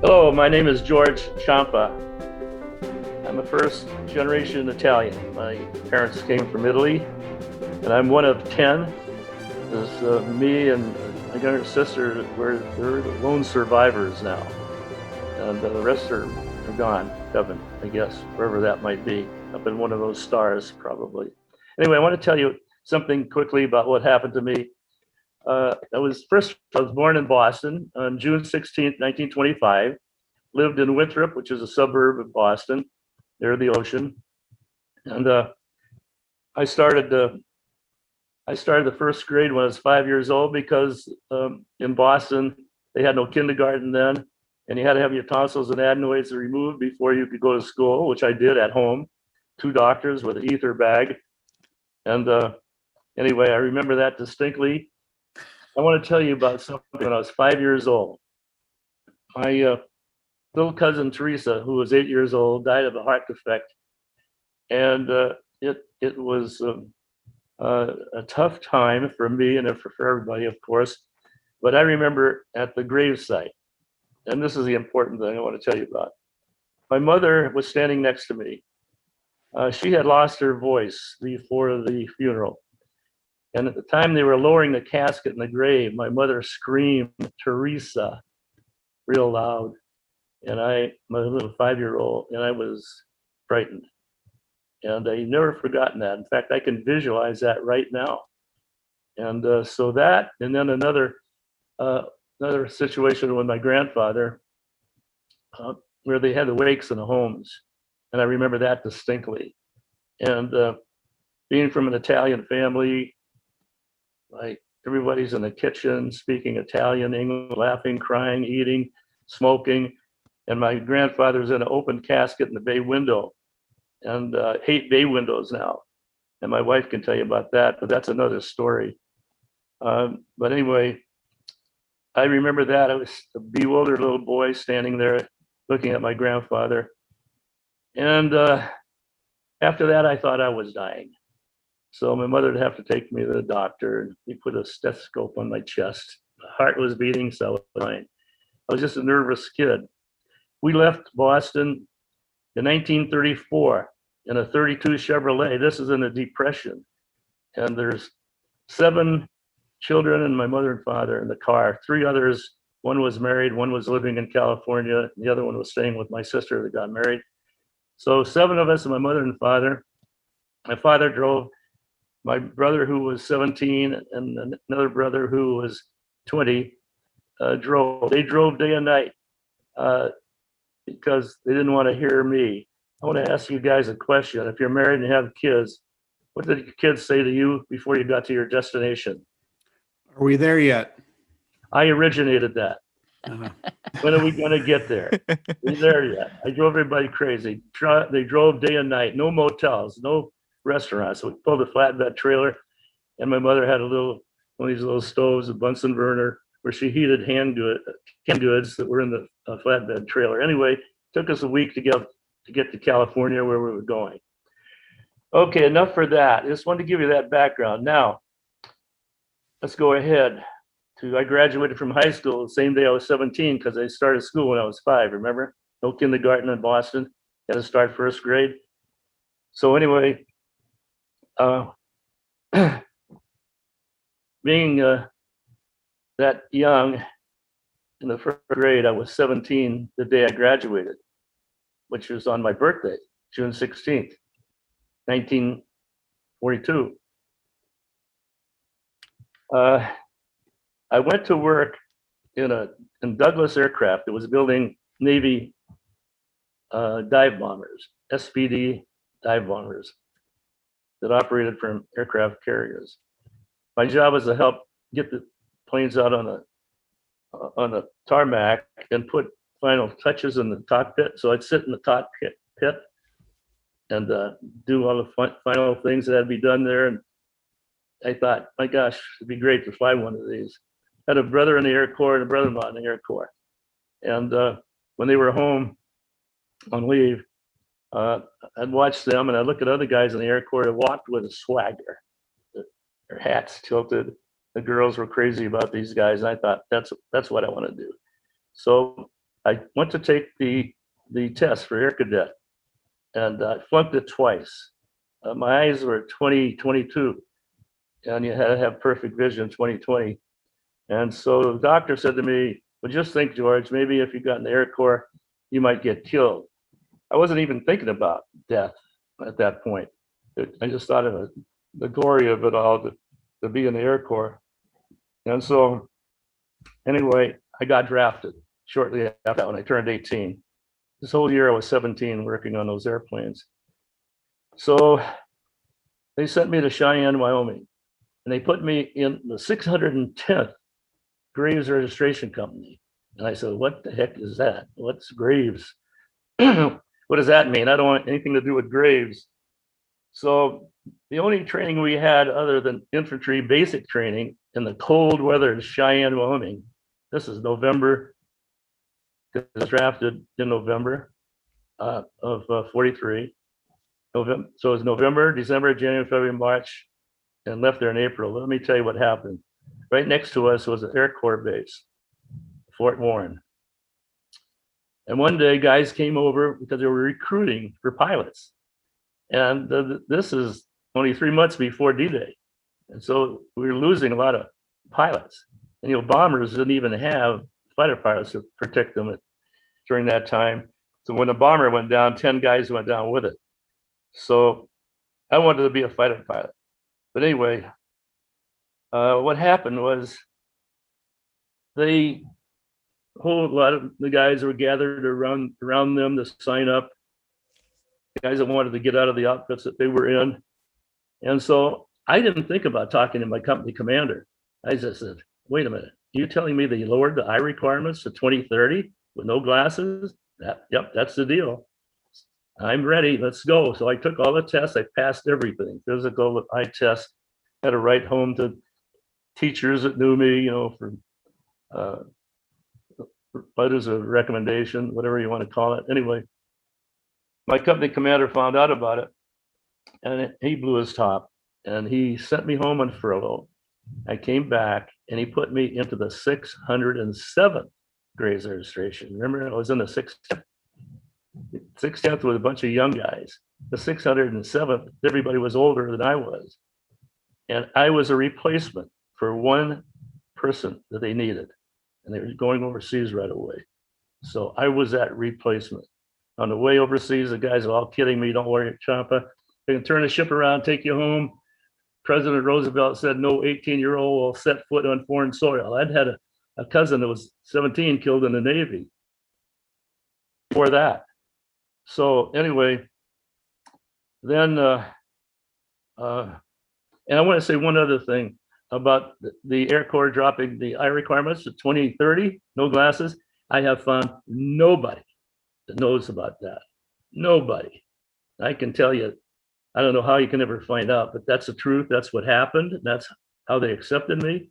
Hello, my name is George Ciampa. I'm a first generation Italian. My parents came from Italy, and I'm one of 10. There's me and my younger sister, they're the lone survivors now, and the rest are gone, heaven, I guess, wherever that might be, up in one of those stars, probably. Anyway, I want to tell you something quickly about what happened to me. I was born in Boston on June 16th, 1925. Lived in Winthrop, which is a suburb of Boston, near the ocean. And I started I started the first grade when I was 5 years old because in Boston they had no kindergarten then, and you had to have your tonsils and adenoids removed before you could go to school, which I did at home. Two doctors with an ether bag, and anyway, I remember that distinctly. I want to tell you about something when I was 5 years old. My little cousin Teresa, who was 8 years old, died of a heart defect, and it was a tough time for me and for everybody, of course. But I remember at the gravesite, and this is the important thing I want to tell you about. My mother was standing next to me. She had lost her voice before the funeral. And at the time they were lowering the casket in the grave, my mother screamed, Teresa, real loud. And my little 5 year old, and I was frightened. And I never forgotten that. In fact, I can visualize that right now. And so that, and then another situation with my grandfather, where they had the wakes in the homes, and I remember that distinctly. And being from an Italian family, like everybody's in the kitchen speaking Italian, English, laughing, crying, eating, smoking, and my grandfather's in an open casket in the bay window, and hate bay windows now. And my wife can tell you about that, but that's another story. But anyway, I remember that. I was a bewildered little boy standing there looking at my grandfather. And after that, I thought I was dying. So my mother would have to take me to the doctor, and he put a stethoscope on my chest. My heart was beating, so I was dying. I was just a nervous kid. We left Boston in 1934 in a 32 Chevrolet. This is in the Depression. And there's 7 children and my mother and father in the car. 3 others, one was married, one was living in California, and the other one was staying with my sister that got married. So 7 of us and my mother and father. My father drove. My brother, who was 17, and another brother who was 20, drove. They drove day and night because they didn't want to hear me. I want to ask you guys a question. If you're married and have kids, what did your kids say to you before you got to your destination? Are we there yet? I originated that. Uh, When are we going to get there? We're there yet. I drove everybody crazy. They drove day and night. No motels, no restaurants. So we pulled a flatbed trailer, and my mother had one of these little stoves, a Bunsen burner, where she heated canned goods that were in the flatbed trailer. Anyway, it took us a week to get to California, where we were going. Okay, enough for that. I just wanted to give you that background. Now, let's go ahead to, I graduated from high school the same day I was 17 because I started school when I was 5, remember? No kindergarten in Boston. Had to start first grade. So anyway, being that young in the first grade, I was 17 the day I graduated, which was on my birthday, June 16th, 1942. I went to work in Douglas Aircraft. It was building Navy dive bombers, SPD dive bombers that operated from aircraft carriers. My job was to help get the planes out on the tarmac and put final touches in the cockpit. So I'd sit in the cockpit and do all the final things that had to be done there. And I thought, my gosh, it'd be great to fly one of these. I had a brother in the Air Corps and a brother-in-law in the Air Corps. And when they were home on leave, I'd watch them, and I'd look at other guys in the Air Corps that walked with a swagger. Their hats tilted. The girls were crazy about these guys, and I thought that's what I want to do. So I went to take the test for air cadet, and I flunked it twice. My eyes were 20/22, and you had to have perfect vision 20/20. And so the doctor said to me, well, just think, George, maybe if you got in the Air Corps, you might get killed. I wasn't even thinking about death at that point. I just thought of the glory of it all to be in the Air Corps. And so anyway, I got drafted shortly after that when I turned 18. This whole year I was 17 working on those airplanes. So they sent me to Cheyenne, Wyoming, and they put me in the 610th Graves Registration Company. And I said, what the heck is that? What's Graves? What does that mean? I don't want anything to do with Graves. So the only training we had other than infantry basic training in the cold weather in Cheyenne, Wyoming. This is November. I was drafted in November of 43. November, so it was November, December, January, February, March, and left there in April. Let me tell you what happened. Right next to us was an Air Corps base, Fort Warren. And one day guys came over because they were recruiting for pilots. And this is only 3 months before D-Day. And so we were losing a lot of pilots. And bombers didn't even have fighter pilots to protect them during that time. So when the bomber went down, 10 guys went down with it. So I wanted to be a fighter pilot. But anyway, what happened was a whole lot of the guys were gathered around them to sign up. Guys that wanted to get out of the outfits that they were in. And so I didn't think about talking to my company commander. I just said, wait a minute, you telling me they lowered the eye requirements to 20/30 with no glasses? Yep, that's the deal. I'm ready, let's go. So I took all the tests, I passed everything, physical, eye test, had to write home to teachers that knew me, for letters of recommendation, whatever you want to call it. Anyway, my company commander found out about it, and he blew his top, and he sent me home on furlough. I came back, and he put me into the 607th Graves registration. Remember, I was in the 610th with a bunch of young guys. The 607th, everybody was older than I was. And I was a replacement for one person that they needed. And they were going overseas right away. So I was that replacement. On the way overseas, the guys are all kidding me. Don't worry, Champa. They can turn the ship around, take you home. President Roosevelt said no 18-year-old will set foot on foreign soil. I'd had a cousin that was 17 killed in the Navy for that. So anyway, then, and I want to say one other thing about the Air Corps dropping the eye requirements to 20/30, no glasses. I have found nobody that knows about that. Nobody. I can tell you, I don't know how you can ever find out, but that's the truth. That's what happened. That's how they accepted me.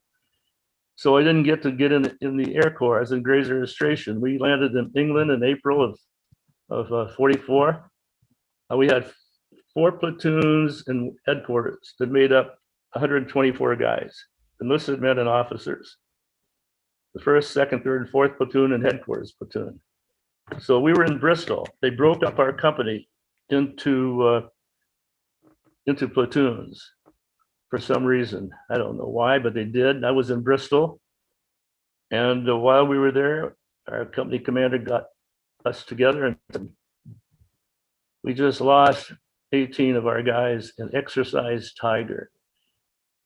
So I didn't get to get in the Air Corps. I was in Graves registration. We landed in England in April of 44. We had 4 platoons and headquarters that made up 124 guys, enlisted men and officers. The 1st, 2nd, 3rd, and 4th platoon and headquarters platoon. So we were in Bristol. They broke up our company into platoons for some reason. I don't know why, but they did. I was in Bristol. And while we were there, our company commander got us together and we just lost 18 of our guys in Exercise Tiger.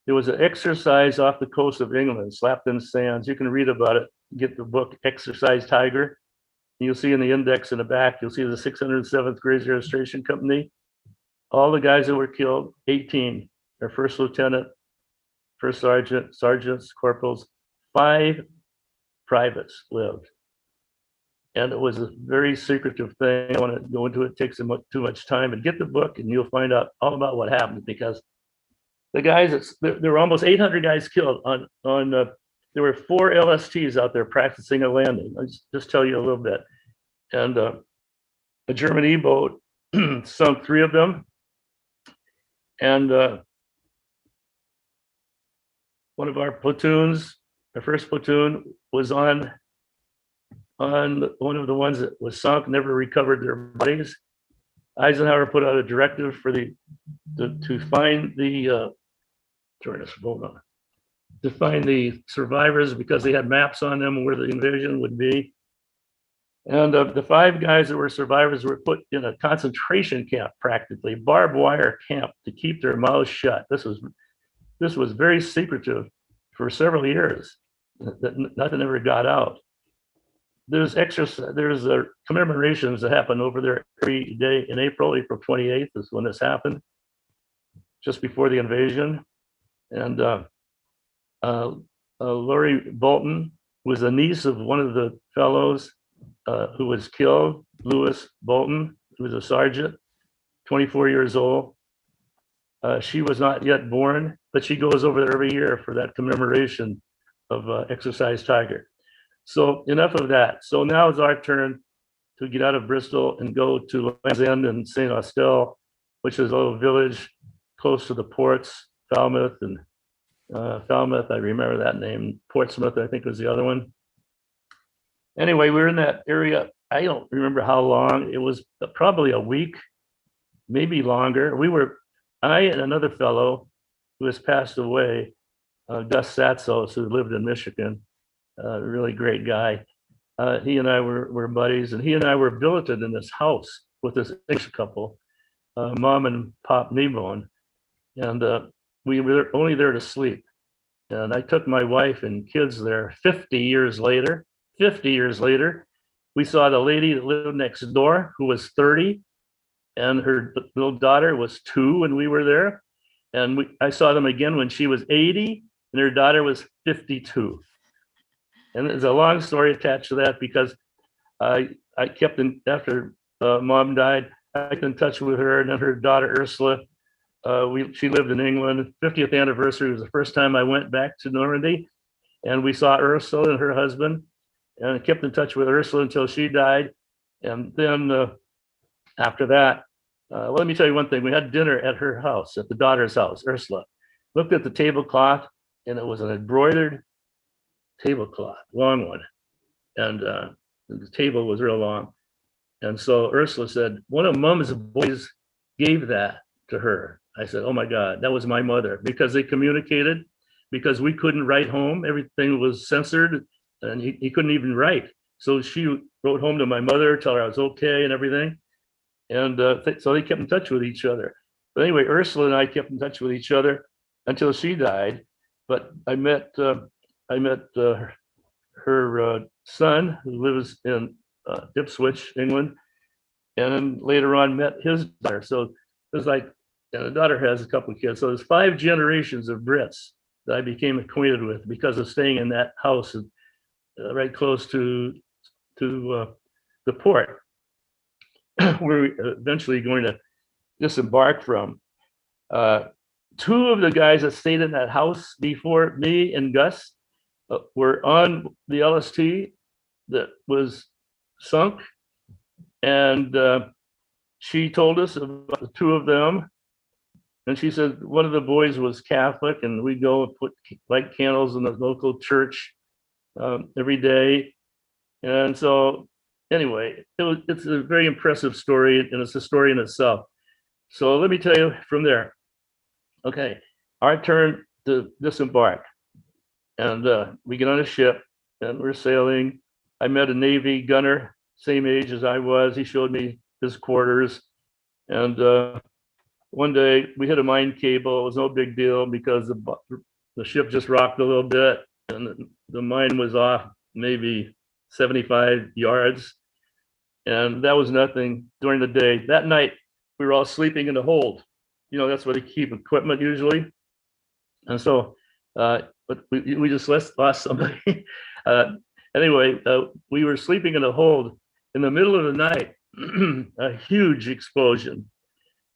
There was an exercise off the coast of England, Slapton Sands. You can read about it, get the book Exercise Tiger. You'll see in the index in the back, you'll see the 607th Graves Registration Company. All the guys that were killed, 18, their first lieutenant, first sergeant, sergeants, corporals, 5 privates lived. And it was a very secretive thing. I don't want to go into it, it takes too much time. And get the book and you'll find out all about what happened, because the guys, there were almost 800 guys killed there were 4 LSTs out there practicing a landing. I'll just tell you a little bit. And a German E-boat sunk 3 of them. And one of our platoons, our first platoon, was on on one of the ones that was sunk, never recovered their bodies. Eisenhower put out a directive for to find the to find the survivors because they had maps on them where the invasion would be. And the 5 guys that were survivors were put in a concentration camp, practically barbed wire camp, to keep their mouths shut. This was very secretive for several years. Nothing ever got out. There's commemorations that happen over there every day in April. April 28th is when this happened, just before the invasion. And Lori Bolton was a niece of one of the fellows who was killed, Lewis Bolton, who was a sergeant, 24 years old. She was not yet born, but she goes over there every year for that commemoration of Exercise Tiger. So enough of that. So now it's our turn to get out of Bristol and go to Land's End and St. Austell, which is a little village close to the ports, Falmouth and Falmouth, I remember that name. Portsmouth, I think, was the other one. Anyway, we were in that area. I don't remember how long. It was probably a week, maybe longer. I and another fellow who has passed away, Gus Satsos, who lived in Michigan, a really great guy. He and I were buddies, and he and I were billeted in this house with this English couple, Mom and Pop Kneebone, and we were only there to sleep. And I took my wife and kids there 50 years later. 50 years later, we saw the lady that lived next door who was 30, and her little daughter was 2 when we were there. And I saw them again when she was 80 and her daughter was 52. And there's a long story attached to that because I kept in, after Mom died, I kept in touch with her, and then her daughter Ursula. She lived in England. 50th anniversary was the first time I went back to Normandy, and we saw Ursula and her husband, and I kept in touch with Ursula until she died. And then after that, let me tell you one thing. We had dinner at her house, at the daughter's house, Ursula. Looked at the tablecloth, and it was an embroidered tablecloth, long one. And the table was real long. And so Ursula said, one of Mom's boys gave that to her. I said, oh my God, that was my mother, because they communicated, because we couldn't write home. Everything was censored, and he couldn't even write. So she wrote home to my mother, tell her I was okay and everything. And so they kept in touch with each other. But anyway, Ursula and I kept in touch with each other until she died. But I met her son, who lives in Ipswich, England, and then later on met his daughter. So there's like, and the daughter has a couple of kids. So there's 5 generations of Brits that I became acquainted with because of staying in that house right close to the port we're eventually going to disembark from. 2 of the guys that stayed in that house before me and Gus were on the LST that was sunk, and she told us about the 2 of them. And she said one of the boys was Catholic, and we'd go and light candles in the local church every day. And so anyway, it's a very impressive story, and it's a story in itself. So let me tell you from there. Okay, our turn to disembark. And we get on a ship, and we're sailing. I met a Navy gunner, same age as I was. He showed me his quarters. And one day we hit a mine cable. It was no big deal because the ship just rocked a little bit, and the mine was off maybe 75 yards. And that was nothing during the day. That night, we were all sleeping in the hold. You know, that's where they keep equipment usually. And so, but we just lost somebody. Anyway, we were sleeping in the hold. In the middle of the night, a huge explosion.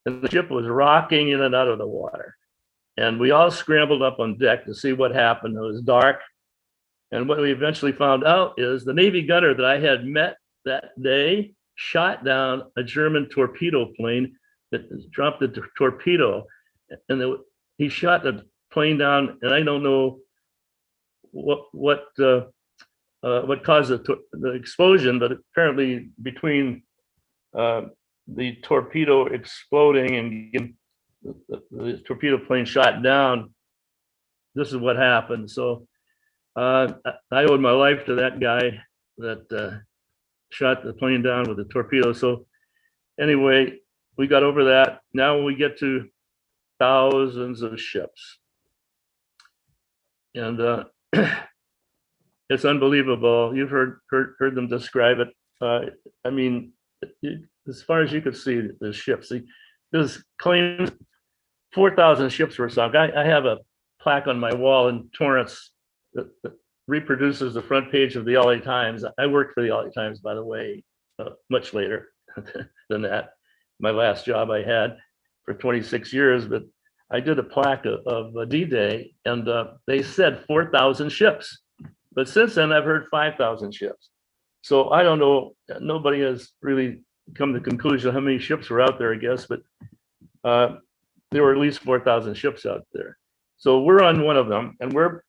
And the ship was rocking in and out of the water. And we all scrambled up on deck to see what happened. It was dark. And what we eventually found out is the Navy gunner that I had met that day shot down a German torpedo plane that dropped the torpedo. And he shot the plane down, and I don't know what what caused the explosion, but apparently between the torpedo exploding and getting the torpedo plane shot down, this is what happened. So I owed my life to that guy that shot the plane down with the torpedo. So anyway, we got over that. Now we get to thousands of ships. And it's unbelievable. You've heard them describe it. I mean, as far as you could see, the ships. There's claims 4,000 ships were sunk. I have a plaque on my wall in Torrance that reproduces the front page of the LA Times. I worked for the LA Times, by the way, much later than that. My last job I had for 26 years, but I did a plaque of D-Day, and they said 4,000 ships. But since then, I've heard 5,000 ships. So I don't know. Nobody has really come to the conclusion of how many ships were out there, I guess, but there were at least 4,000 ships out there. So we're on one of them, and we're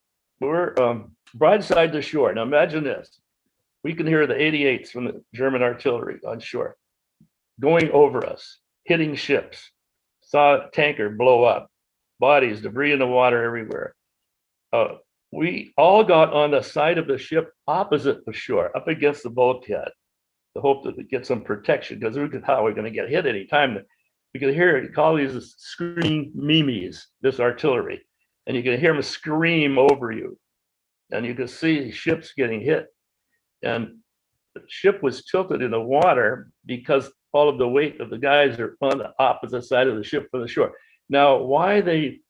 broadside to shore. Now imagine this. We can hear the 88s from the German artillery on shore going over us, hitting ships. Saw a tanker blow up, bodies, debris in the water everywhere. We all got on the side of the ship opposite the shore, up against the bulkhead, to hope that we get some protection, because we could how we're going to get hit anytime. You could hear it, call these screaming mimes, this artillery, and you can hear them scream over you, and you could see ships getting hit. And the ship was tilted in the water because all of the weight of the guys are on the opposite side of the ship from the shore. Now, why they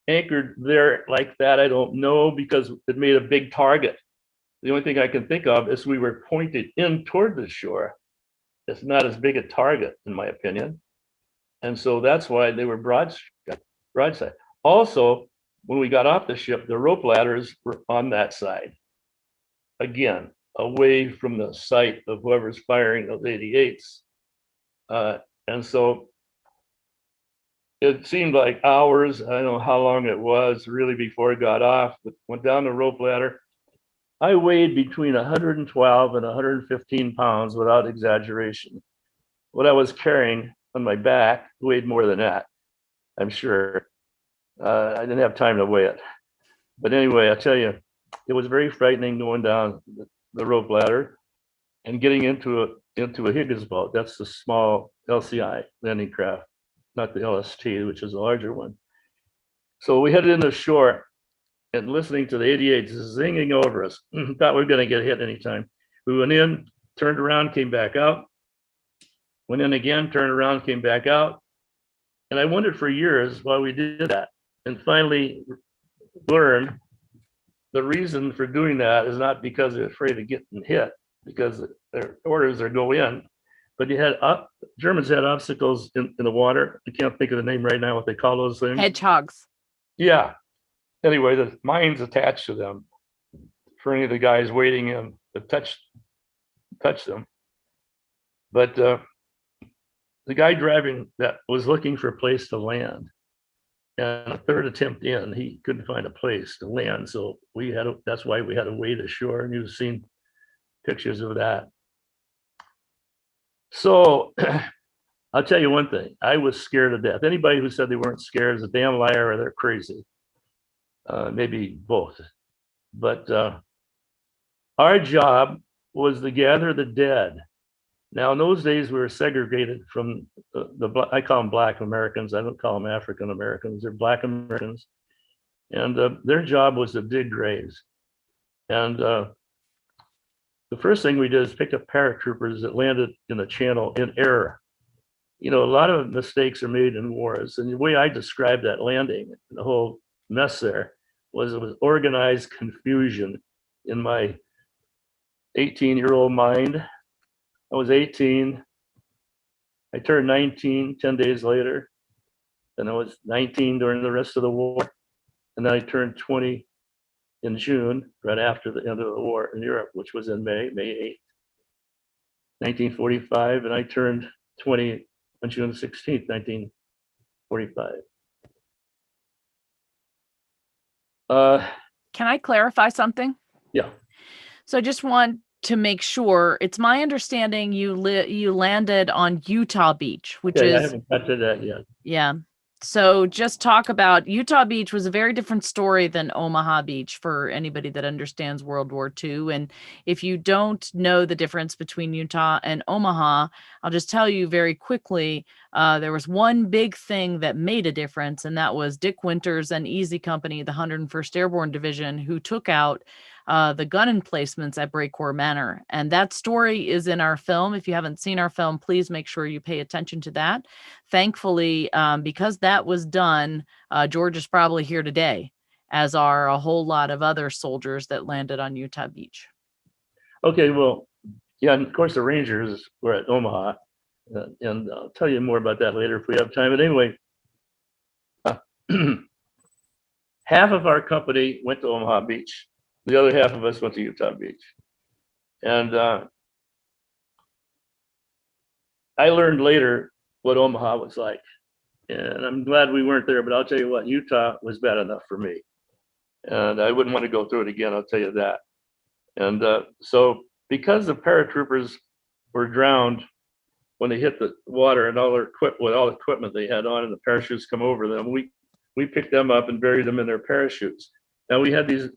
anchored there like that, I don't know, because it made a big target. The only thing I can think of is we were pointed in toward the shore. It's not as big a target, in my opinion. And so that's why they were broadside. Also, when we got off the ship, the rope ladders were on that side. Again, away from the sight of whoever's firing those 88s. And so it seemed like hours. I don't know how long it was really before it got off, but went down the rope ladder. I weighed between 112 and 115 pounds without exaggeration. What I was carrying on my back weighed more than that, I'm sure. I didn't have time to weigh it. But anyway, I tell you, it was very frightening going down the rope ladder and getting into a Higgins boat. That's the small LCI landing craft, not the LST, which is a larger one. So we headed into shore and listening to the 88s zinging over us. Thought we were going to get hit anytime. We went in, turned around, came back out. Went in again, turned around, came back out. And I wondered for years why we did that. And finally learned the reason for doing that is not because they're afraid of getting hit, because their orders are go in. But you had Germans had obstacles in the water. I can't think of the name right now, what they call those things. Hedgehogs. Yeah. Anyway, the mines attached to them for any of the guys waiting in to touch them. But the guy driving that was looking for a place to land. And a third attempt in, he couldn't find a place to land. So that's why we had to wade ashore, and you've seen pictures of that. So I'll tell you one thing, I was scared to death. Anybody who said they weren't scared is a damn liar or they're crazy. Maybe both. But our job was to gather the dead. Now, in those days, we were segregated from I call them Black Americans. I don't call them African Americans. They're Black Americans. And their job was to dig graves. And the first thing we did is pick up paratroopers that landed in the channel in error. You know, a lot of mistakes are made in wars. And the way I described that landing, the whole mess there, was it was organized confusion in my 18-year-old mind. I was 18. I turned 19 10 days later. Then I was 19 during the rest of the war. And then I turned 20 in June, right after the end of the war in Europe, which was in May 8th, 1945. And I turned 20 on June 16th, 1945. Can I clarify something? Yeah. So I just want to make sure. It's my understanding you landed on Utah Beach, which Okay, I is haven't got to that yet. yeah. So just talk about Utah Beach was a very different story than Omaha Beach for anybody that understands World War II. And if you don't know the difference between Utah and Omaha, I'll just tell you very quickly, there was one big thing that made a difference, and that was Dick Winters and Easy Company, the 101st Airborne Division, who took out the gun emplacements at Breakcore Manor. And that story is in our film. If you haven't seen our film, please make sure you pay attention to that. Thankfully, because that was done, George is probably here today, as are a whole lot of other soldiers that landed on Utah Beach. Okay, well, yeah, and of course the Rangers were at Omaha, and I'll tell you more about that later if we have time. But anyway, half of our company went to Omaha Beach. The other half of us went to Utah Beach. And I learned later what Omaha was like. And I'm glad we weren't there, but I'll tell you what, Utah was bad enough for me. And I wouldn't want to go through it again, I'll tell you that. And so because the paratroopers were drowned when they hit the water and all the equipment they had on and the parachutes come over them, we picked them up and buried them in their parachutes. Now we had these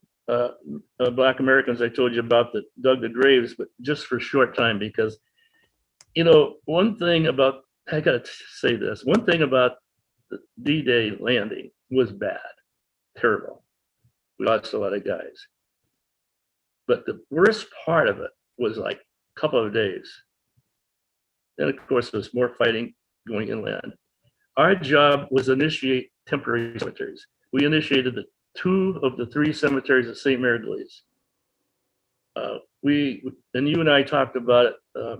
Black Americans I told you about that dug the graves, but just for a short time because, you know, one thing about the D-Day landing was bad, terrible. We lost a lot of guys. But the worst part of it was like a couple of days. Then, of course, there was more fighting going inland. Our job was to initiate temporary cemeteries. We initiated the 2 of the 3 cemeteries at St. Mary Glaze. And you and I talked about it,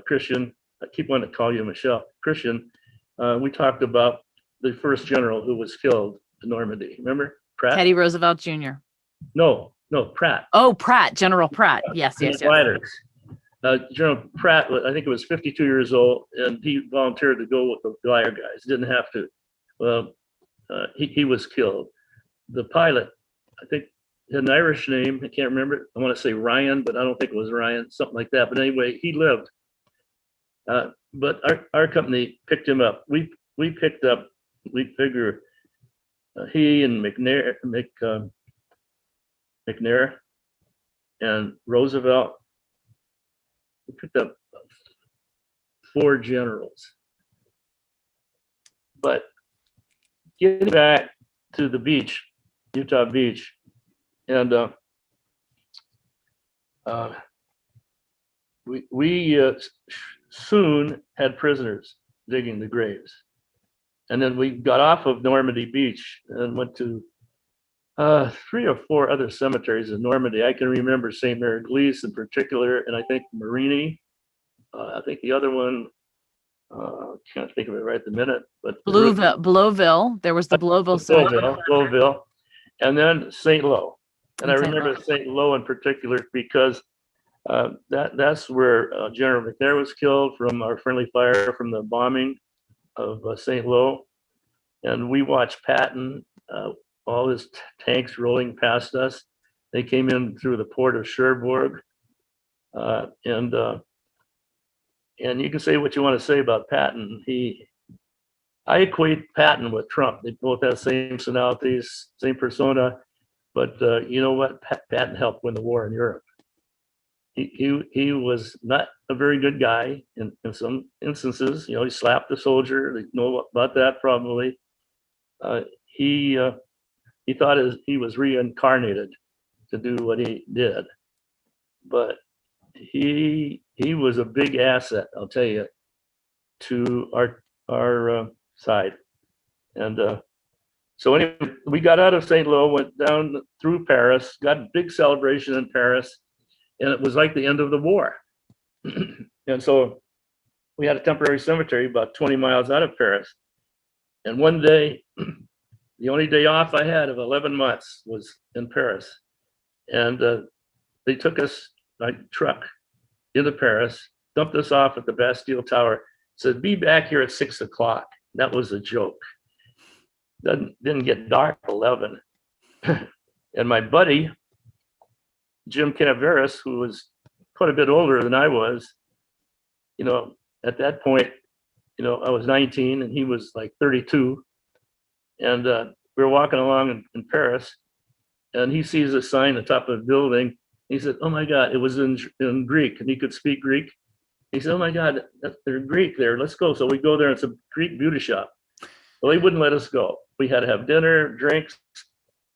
Christian. I keep wanting to call you Michelle. Christian, we talked about the first general who was killed in Normandy. Remember Pratt? Teddy Roosevelt Jr. No, Pratt. Oh, Pratt, General Pratt. Yes. Gliders. General Pratt, I think it was 52 years old, and he volunteered to go with the glider guys. Didn't have to. Well, he was killed. The pilot, I think, had an Irish name. I can't remember it. I want to say Ryan, but I don't think it was Ryan. Something like that. But anyway, he lived. But our company picked him up. We picked up. We figure he and McNair and Roosevelt. We picked up 4 generals. But getting back to the beach, Utah Beach, and we soon had prisoners digging the graves. And then we got off of Normandy Beach and went to 3 or 4 other cemeteries in Normandy. I can remember St. Mary Glaze in particular, and I think Marini. I think the other one, can't think of it right at the minute, but Bloville. There was the Bloville cemetery. Bloville, and then St. Lo. And I St. remember Lo. St. Lo in particular because that's where General McNair was killed from our friendly fire from the bombing of St. Lo. And we watched Patton, all his tanks rolling past us. They came in through the port of Cherbourg. And you can say what you want to say about Patton. I equate Patton with Trump. They both have same personalities, same persona. But you know what? Patton helped win the war in Europe. He was not a very good guy in some instances. You know, he slapped a soldier. They know about that probably. He thought he was reincarnated to do what he did, but he was a big asset, I'll tell you, to our side. And so anyway, we got out of St. Lo, went down through Paris, got a big celebration in Paris, and it was like the end of the war. And so we had a temporary cemetery about 20 miles out of Paris. And one day, the only day off I had of 11 months was in Paris. And they took us by truck into Paris, dumped us off at the Bastille Tower, said, be back here at 6 o'clock. That was a joke. Didn't get dark at 11. And my buddy, Jim Canaveras, who was quite a bit older than I was, at that point, I was 19 and he was like 32. And we were walking along in Paris, and he sees a sign at the top of the building. He said, "Oh my God," it was in Greek, and he could speak Greek. He said, "Oh my God, they're Greek there. Let's go." So we go there. It's a Greek beauty shop. Well, they wouldn't let us go. We had to have dinner, drinks.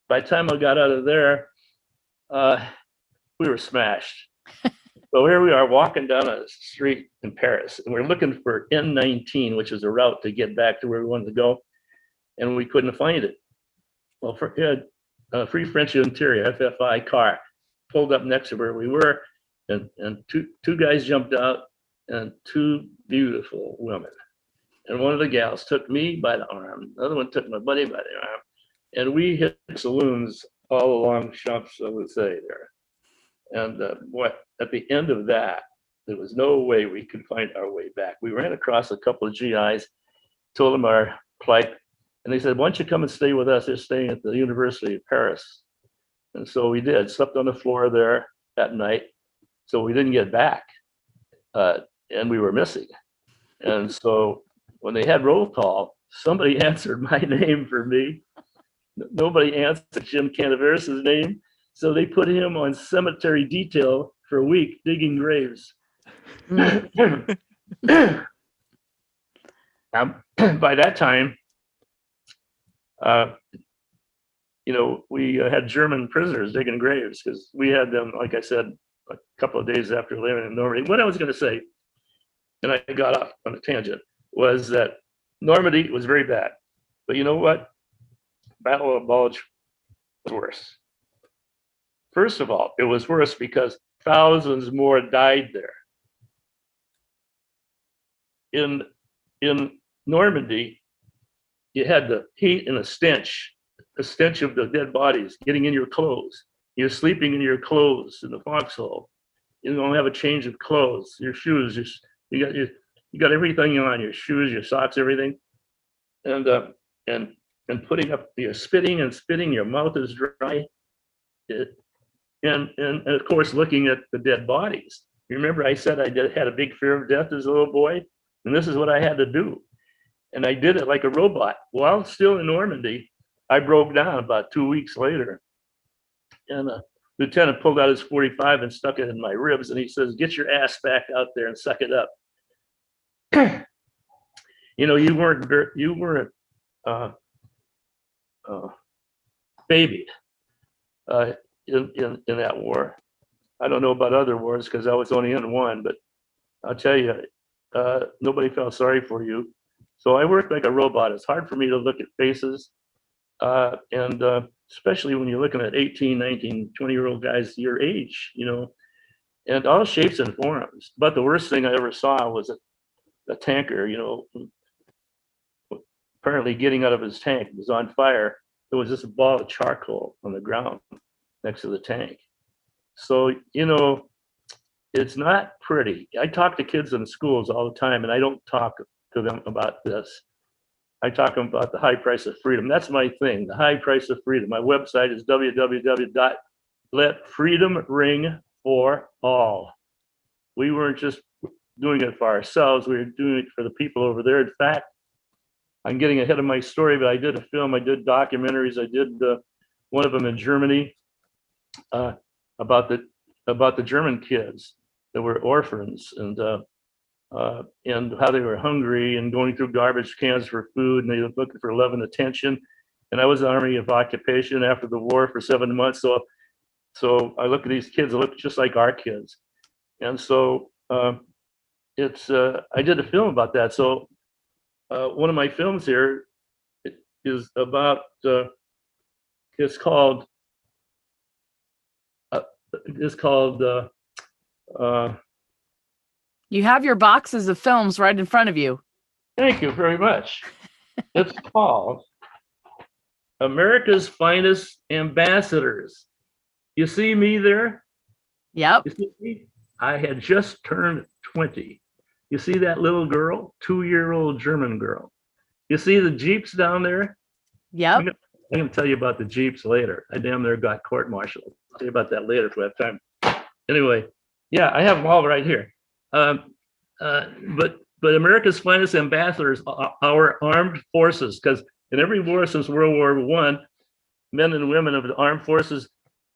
By the time I got out of there, we were smashed. So here we are walking down a street in Paris, and we're looking for N19, which is a route to get back to where we wanted to go, and we couldn't find it. Well, it had a Free French Interior FFI car pulled up next to where we were, and two guys jumped out, and two beautiful women. And one of the gals took me by the arm, the other one took my buddy by the arm, and we hit saloons all along Champs-Élysées there. And at the end of that, there was no way we could find our way back. We ran across a couple of GIs, told them our plight, and they said, "Why don't you come and stay with us? They're staying at the University of Paris." And so we did, slept on the floor there that night. So we didn't get back, and we were missing. And so when they had roll call, somebody answered my name for me. Nobody answered Jim Canaveras' name. So they put him on cemetery detail for a week, digging graves. By that time, we had German prisoners digging graves because we had them, like I said, a couple of days after leaving in Normandy. What I was going to say, and I got off on a tangent, was that Normandy was very bad. But you know what? Battle of Bulge was worse. First of all, it was worse because thousands more died there. In Normandy, you had the heat and the stench of the dead bodies getting in your clothes. You're sleeping in your clothes in the foxhole. You don't have a change of clothes. Your shoes, you got everything on, your shoes, your socks, everything, and putting up, you're spitting and spitting. Your mouth is dry. And of course, looking at the dead bodies. You remember I said I had a big fear of death as a little boy, and this is what I had to do. And I did it like a robot. While still in Normandy, I broke down about 2 weeks later. And the lieutenant pulled out his 45 and stuck it in my ribs, and he says, "Get your ass back out there and suck it up." You weren't babied. In that war. I don't know about other wars because I was only in one, but I'll tell you, nobody felt sorry for you. So I worked like a robot. It's hard for me to look at faces, and especially when you're looking at 18, 19, 20-year-old guys your age, and all shapes and forms. But the worst thing I ever saw was a tanker, apparently getting out of his tank. It was on fire. There was just a ball of charcoal on the ground next to the tank. So, it's not pretty. I talk to kids in schools all the time, and I don't talk to them about this. I talk to them about the high price of freedom. That's my thing, the high price of freedom. My website is www.letfreedomringforall. We weren't just doing it for ourselves. We were doing it for the people over there. In fact, I'm getting ahead of my story, but I did a film, I did documentaries. I did one of them in Germany, about the German kids that were orphans and how they were hungry and going through garbage cans for food, and they were looking for love and attention. And I was in the Army of Occupation after the war for 7 months. So I look at these kids, they look just like our kids. And so I did a film about that. So one of my films here is about, it's called You have your boxes of films right in front of you. Thank you very much. It's called America's Finest Ambassadors. You see me there? Yep. You see me? I had just turned 20. You see that little girl, 2-year-old German girl? You see the Jeeps down there? Yep. I'm going to tell you about the Jeeps later. I damn near got court-martialed say about that later if we have time. Anyway, yeah, I have them all right here. But America's finest ambassadors are our armed forces, because in every war since World War I, men and women of the armed forces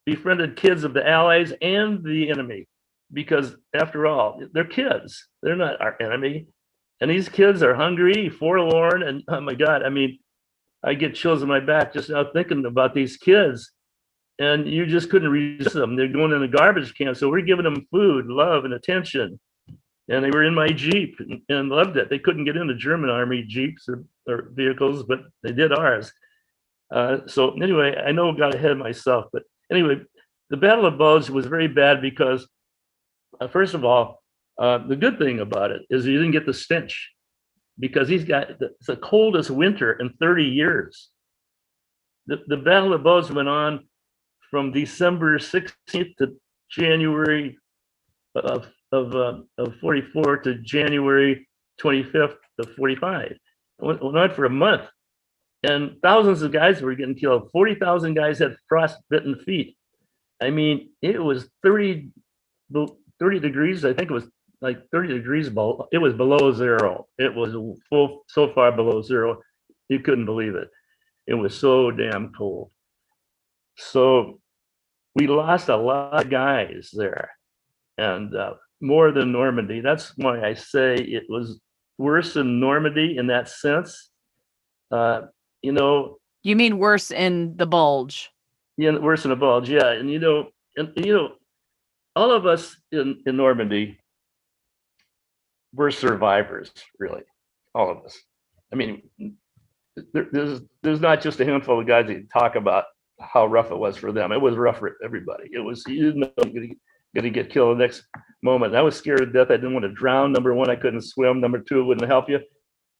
befriended kids of the Allies and the enemy, because after all, they're kids. They're not our enemy. And these kids are hungry, forlorn, and oh my God, I mean, I get chills in my back just now thinking about these kids. And you just couldn't resist them. They're going in a garbage can. So we're giving them food, love, and attention. And they were in my Jeep and loved it. They couldn't get into German army Jeeps or vehicles, but they did ours. So anyway, I know I got ahead of myself, but anyway, the Battle of Bulge was very bad because, first of all, the good thing about it is you didn't get the stench, because it's the coldest winter in 30 years. The Battle of Bulge went on from December 16th to January of 44 to January 25th of 45. It went on for a month, and thousands of guys were getting killed. 40,000 guys had frostbitten feet. I mean, it was 30 degrees. I think it was like 30 degrees below. It was below zero. It was so far below zero, you couldn't believe it. It was so damn cold. So we lost a lot of guys there, and more than Normandy. That's why I say it was worse than Normandy in that sense. You know. You mean worse in the Bulge? Yeah, worse than the Bulge. Yeah, and all of us in Normandy were survivors, really, all of us. I mean, there's not just a handful of guys that talk about how rough it was for them. It was rough for everybody. It was, you didn't know you're going to get killed the next moment. I was scared to death. I didn't want to drown. Number one, I couldn't swim. Number two, it wouldn't help you.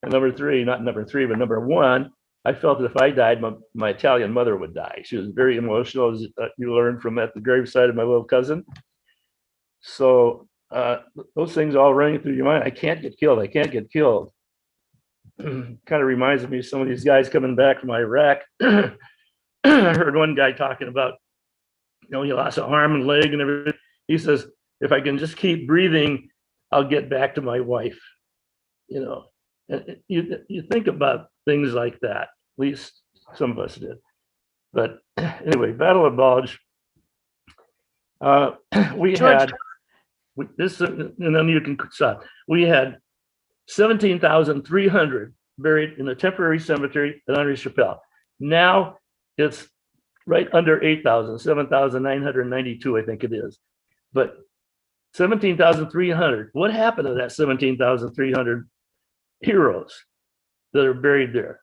And number three, not number three, but number one, I felt that if I died, my Italian mother would die. She was very emotional, as you learned from at the graveside of my little cousin. So those things all running through your mind. I can't get killed. I can't get killed. Kind of reminds me of some of these guys coming back from Iraq. I heard one guy talking about, he lost an arm and leg and everything. He says, if I can just keep breathing, I'll get back to my wife. And you think about things like that. At least some of us did. But anyway, Battle of Bulge. We George. had this, and then you can stop. We had 17,300 buried in a temporary cemetery at Henri Chapelle. Now it's right under 8,000, 7,992, I think it is. But 17,300. What happened to that 17,300 heroes that are buried there?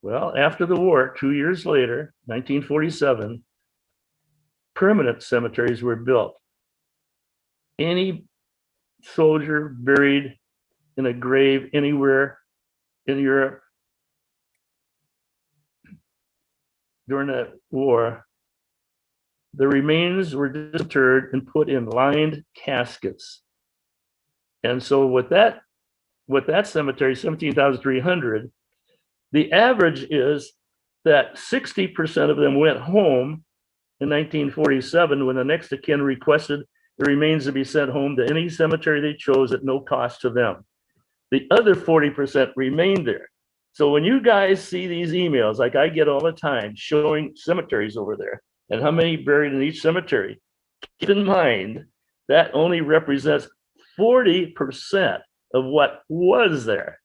Well, after the war, 2 years later, 1947, permanent cemeteries were built. Any soldier buried in a grave anywhere in Europe during that war, the remains were disinterred and put in lined caskets. And so with that cemetery, 17,300, the average is that 60% of them went home in 1947 when the next of kin requested the remains to be sent home to any cemetery they chose at no cost to them. The other 40% remained there. So when you guys see these emails, like I get all the time, showing cemeteries over there and how many buried in each cemetery, keep in mind that only represents 40% of what was there.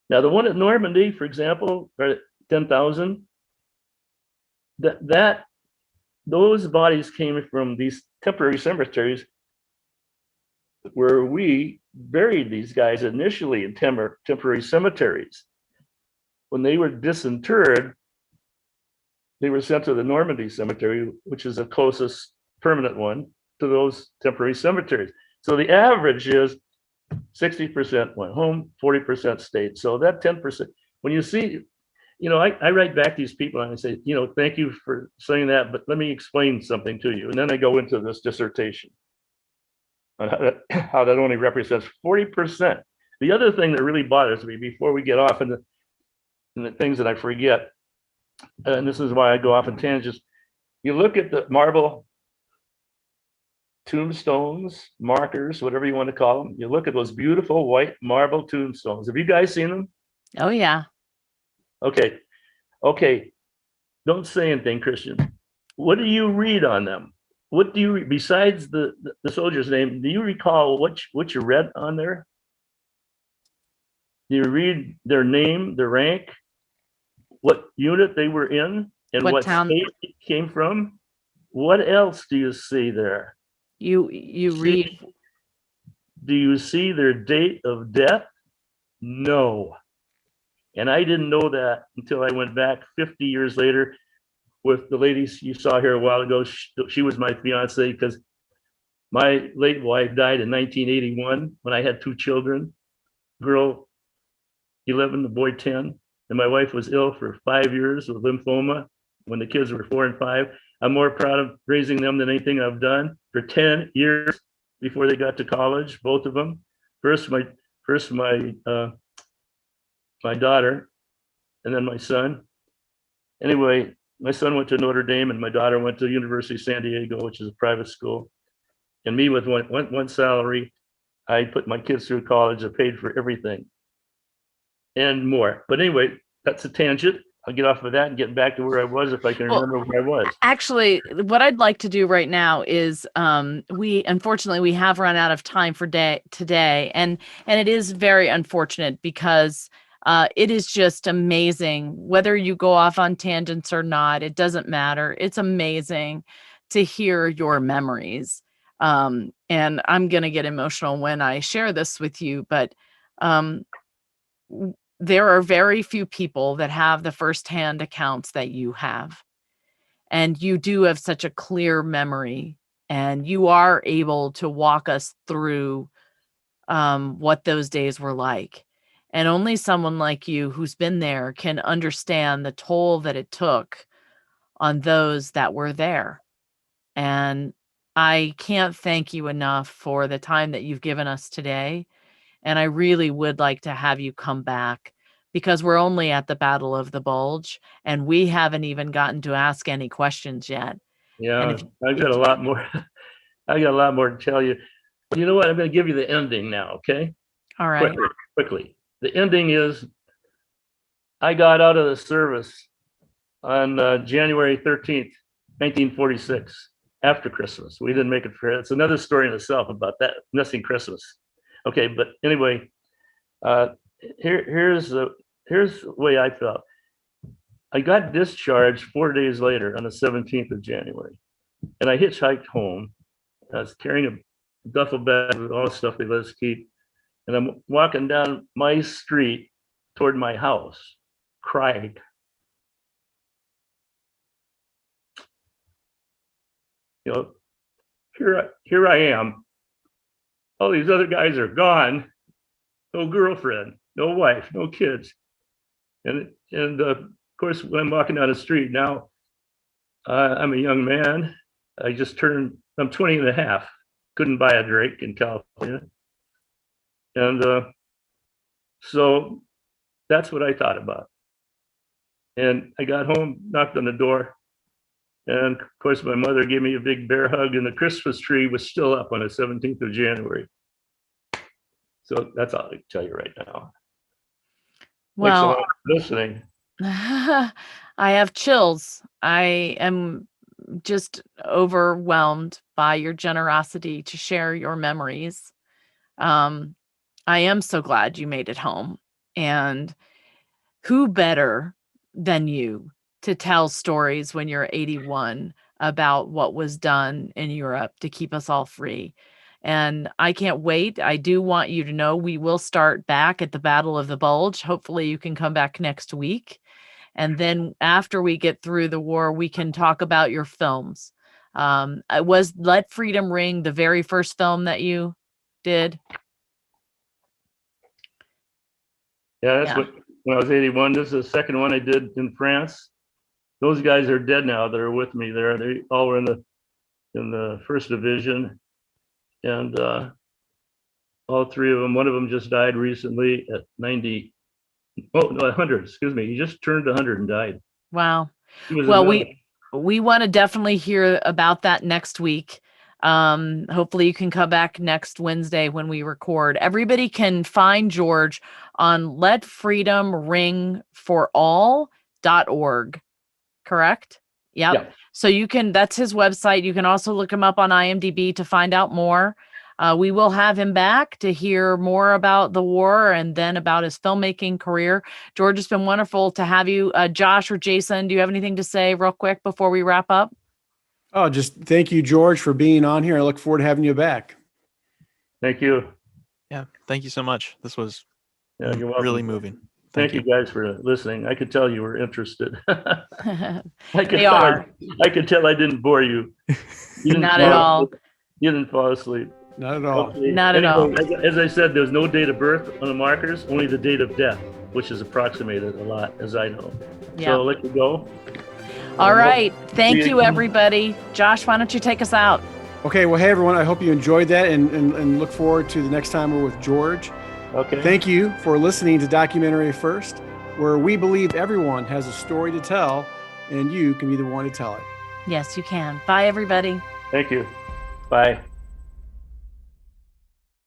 Now, the one at Normandy, for example, 10,000, those bodies came from these temporary cemeteries where we buried these guys initially in temporary cemeteries. When they were disinterred, they were sent to the Normandy cemetery, which is the closest permanent one to those temporary cemeteries. So the average is 60% went home, 40% stayed. So that 10%, when you see, I write back to these people and I say, thank you for saying that, but let me explain something to you. And then I go into this dissertation on how that only represents 40%. The other thing that really bothers me before we get off into the things that I forget, and this is why I go off in tangents, you look at the marble tombstones, markers, whatever you want to call them. You look at those beautiful white marble tombstones. Have you guys seen them? Oh yeah. Okay. Okay. Don't say anything, Christian. What do you read on them? What do you, besides the soldier's name, do you recall what you read on there? Do you read their name, their rank, what unit they were in, and What what town? state it came from? What else do you see there? You See- read. Do you see their date of death? No. And I didn't know that until I went back 50 years later with the ladies you saw here a while ago. She was my fiance because my late wife died in 1981 when I had 2 children, girl 11, the boy 10. And my wife was ill for 5 years with lymphoma when the kids were 4 and 5. I'm more proud of raising them than anything I've done for 10 years before they got to college, both of them. First my daughter, and then my son. Anyway, my son went to Notre Dame and my daughter went to University of San Diego, which is a private school. And me with one salary, I put my kids through college. I paid for everything and more. But anyway, that's a tangent. I'll get off of that and get back to where I was if I can Well, remember where I was. Actually, what I'd like to do right now is we unfortunately have run out of time for today, and it is very unfortunate because it is just amazing. Whether you go off on tangents or not, it doesn't matter. It's amazing to hear your memories. And I'm going to get emotional when I share this with you, but there are very few people that have the firsthand accounts that you have. And you do have such a clear memory, and you are able to walk us through what those days were like. And only someone like you who's been there can understand the toll that it took on those that were there. And I can't thank you enough for the time that you've given us today. And I really would like to have you come back because we're only at the Battle of the Bulge and we haven't even gotten to ask any questions yet. Yeah, I've got a lot more. I got a lot more to tell you. You know what? I'm going to give you the ending now, okay? All right. Quickly. The ending is I got out of the service on January 13th, 1946, after Christmas. We didn't make it fair. It's another story in itself about that missing Christmas. Okay, but anyway, here's the way I felt. I got discharged 4 days later on the 17th of January, and I hitchhiked home. I was carrying a duffel bag with all the stuff they let us keep, and I'm walking down my street toward my house, crying. You know, here I am. All these other guys are gone. No girlfriend, no wife, no kids. And of course, when I'm walking down the street now, I'm a young man. I'm 20 and a half. Couldn't buy a drink in California. And so that's what I thought about. And I got home, knocked on the door. And of course, my mother gave me a big bear hug, and the Christmas tree was still up on the 17th of January. So that's all I can tell you right now. Well, Thanks a lot for listening. I have chills. I am just overwhelmed by your generosity to share your memories. I am so glad you made it home. And who better than you to tell stories when you're 81 about what was done in Europe to keep us all free? And I can't wait. I do want you to know we will start back at the Battle of the Bulge. Hopefully you can come back next week. And then after we get through the war, we can talk about your films. Was Let Freedom Ring the very first film that you did? Yeah, that's what, when I was 81, this is the second one I did in France. Those guys are dead now that are with me there. They all were in the first division. And all 3 of them, one of them just died recently at 90. Oh, no, 100, excuse me. He just turned 100 and died. Wow. He was Well, a we want to definitely hear about that next week. Hopefully you can come back next Wednesday when we record. Everybody can find George on letfreedomringforall.org. Correct? Yep. Yeah. So that's his website. You can also look him up on IMDb to find out more. We will have him back to hear more about the war and then about his filmmaking career. George, it's been wonderful to have you. Josh or Jason, do you have anything to say real quick before we wrap up? Oh, just thank you, George, for being on here. I look forward to having you back. Thank you. Yeah, thank you so much. This was Yeah, you're welcome. really moving. Thank you guys for listening. I could tell you were interested. They are. I could tell I didn't bore you. Not at all. You didn't fall asleep. Not at all. Okay. Not at all. As I said, there's no date of birth on the markers, only the date of death, which is approximated a lot, as I know. Yeah. So I'll let you go. All right. See Thank you. you, everybody. Josh, why don't you take us out? Okay, well, hey, everyone. I hope you enjoyed that and look forward to the next time we're with George. Okay. Thank you for listening to Documentary First, where we believe everyone has a story to tell, and you can be the one to tell it. Yes, you can. Bye, everybody. Thank you. Bye.